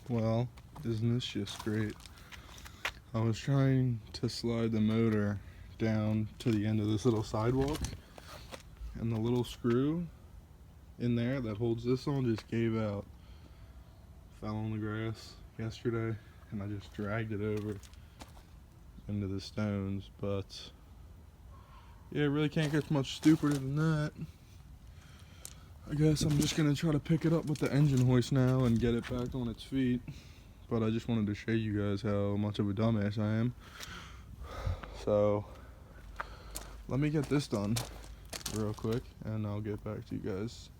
Well, isn't this just great? I was trying to slide the motor down to the end of this little sidewalk, and the little screw in there that holds this on just gave out. Fell on the grass yesterday, and I just dragged it over into the stones, but yeah, it really can't get much stupider than that. I guess I'm just gonna try to pick it up with the engine hoist now and get it back on its feet. But I just wanted to show you guys how much of a dumbass I am. So let me get this done real quick and I'll get back to you guys.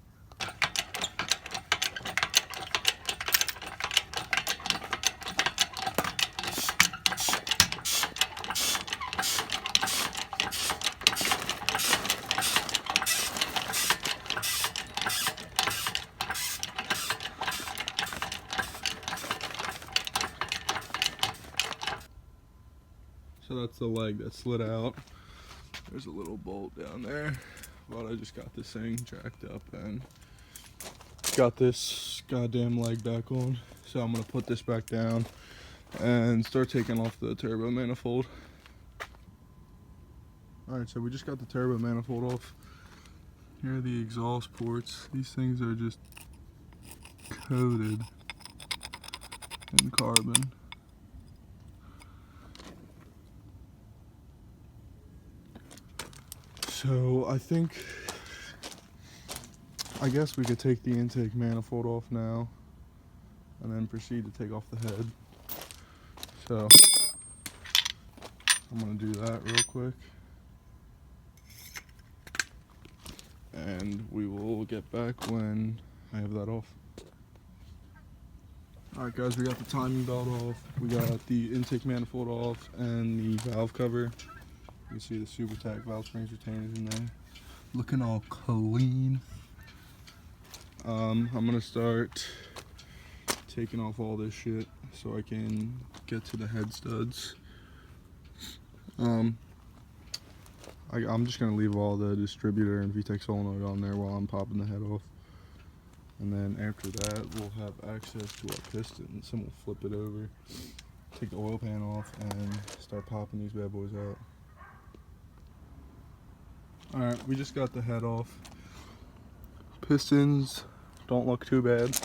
So that's the leg that slid out. There's a little bolt down there, but I just got this thing jacked up and got this goddamn leg back on. So I'm gonna put this back down and start taking off the turbo manifold. Alright, so we just got the turbo manifold off. Here are the exhaust ports. These things are just coated in carbon. So I guess we could take the intake manifold off now and then proceed to take off the head. So I'm gonna do that real quick and we will get back when I have that off. Alright guys, we got the timing belt off, we got the intake manifold off and the valve cover. You can see the Super Tack valve springs retainers in there, looking all clean. I'm gonna start taking off all this shit so I can get to the head studs. I'm just gonna leave all the distributor and VTEC solenoid on there while I'm popping the head off. And then after that, we'll have access to our pistons and we'll flip it over, take the oil pan off, and start popping these bad boys out. Alright, we just got the head off. Pistons don't look too bad.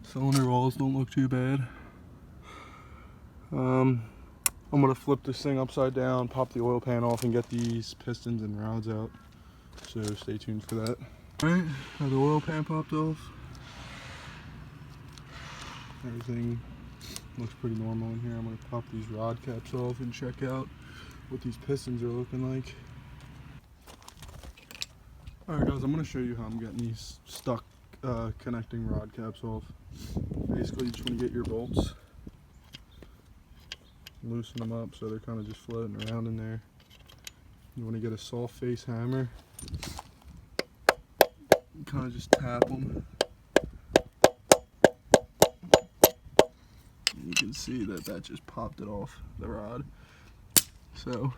Cylinder walls don't look too bad. I'm gonna flip this thing upside down, pop the oil pan off, and get these pistons and rods out. So stay tuned for that. Alright, now the oil pan popped off. Everything looks pretty normal in here. I'm gonna pop these rod caps off and check out what these pistons are looking like. Alright guys, I'm going to show you how I'm getting these stuck connecting rod caps off. Basically, you just want to get your bolts, loosen them up so they're kind of just floating around in there. You want to get a soft face hammer, kind of just tap them. And you can see that just popped it off the rod. So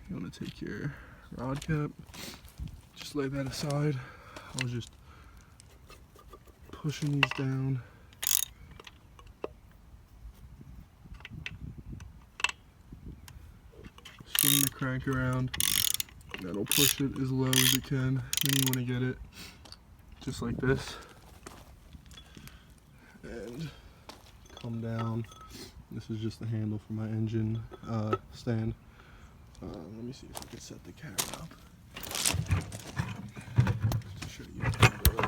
you want to take your rod cap, just lay that aside. I was just pushing these down. Swing the crank around. That'll push it as low as it can. Then you want to get it just like this and come down. This is just the handle for my engine stand. Let me see if I can set the camera up to show you how it goes.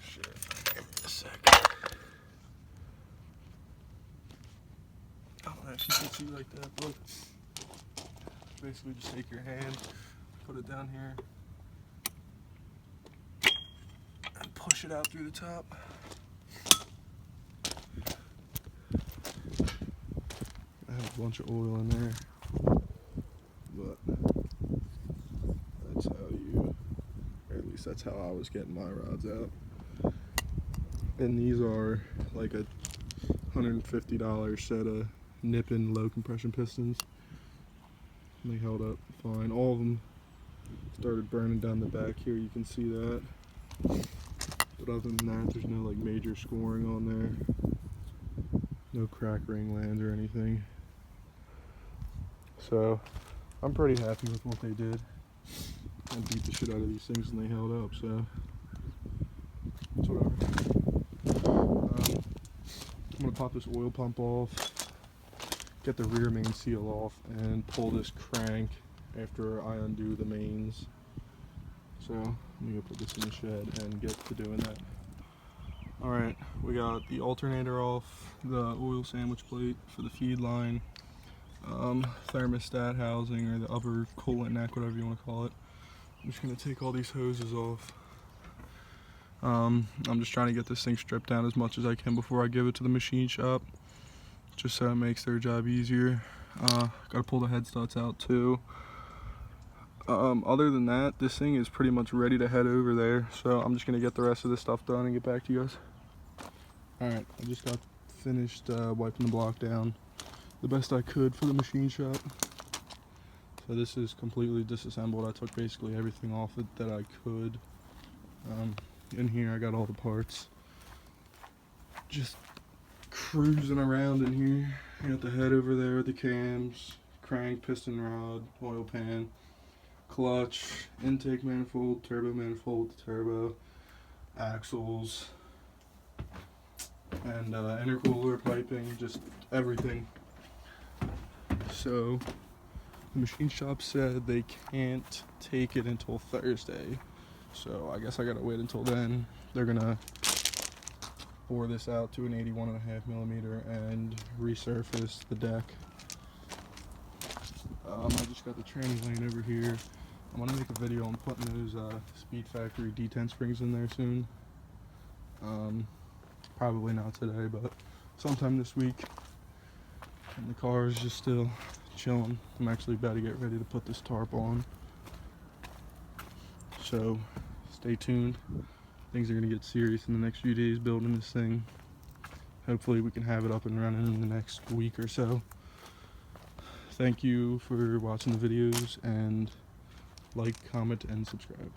Sure, give me a sec. I don't know if you can see like that, but basically just take your hand, put it down here, and push it out through the top. I have a bunch of oil in there, but that's how you, or at least that's how I was getting my rods out. And these are like a $150 set of Nippon low compression pistons. And they held up fine. All of them Started burning down the back here, you can see that. But other than that, there's no like major scoring on there. No crack ring lands or anything. So I'm pretty happy with what they did. I beat the shit out of these things and they held up, so it's whatever. I'm gonna pop this oil pump off, get the rear main seal off, and pull this crank after I undo the mains. So I'm gonna put this in the shed and get to doing that. Alright, we got the alternator off, the oil sandwich plate for the feed line, thermostat housing, or the upper coolant neck, whatever you want to call it. I'm just going to take all these hoses off. I'm just trying to get this thing stripped down as much as I can before I give it to the machine shop, just so it makes their job easier. Got to pull the head studs out too. Other than that, this thing is pretty much ready to head over there, so I'm just going to get the rest of this stuff done and get back to you guys. Alright, I just got finished wiping the block down the best I could for the machine shop. So this is completely disassembled. I took basically everything off it that I could. In here I got all the parts. Just cruising around in here. I got the head over there with the cams, crank, piston rod, oil pan, clutch, intake manifold, turbo, axles, and intercooler piping, just everything. So the machine shop said they can't take it until Thursday, so I guess I gotta wait until then. They're gonna bore this out to an 81.5mm and resurface the deck. I just got the tranny laying over here. I'm gonna make a video on putting those Speed Factory D10 springs in there soon. Probably not today, but sometime this week. And the car is just still chilling. I'm actually about to get ready to put this tarp on. So stay tuned. Things are gonna get serious in the next few days building this thing. Hopefully we can have it up and running in the next week or so. Thank you for watching the videos, and like, comment, and subscribe.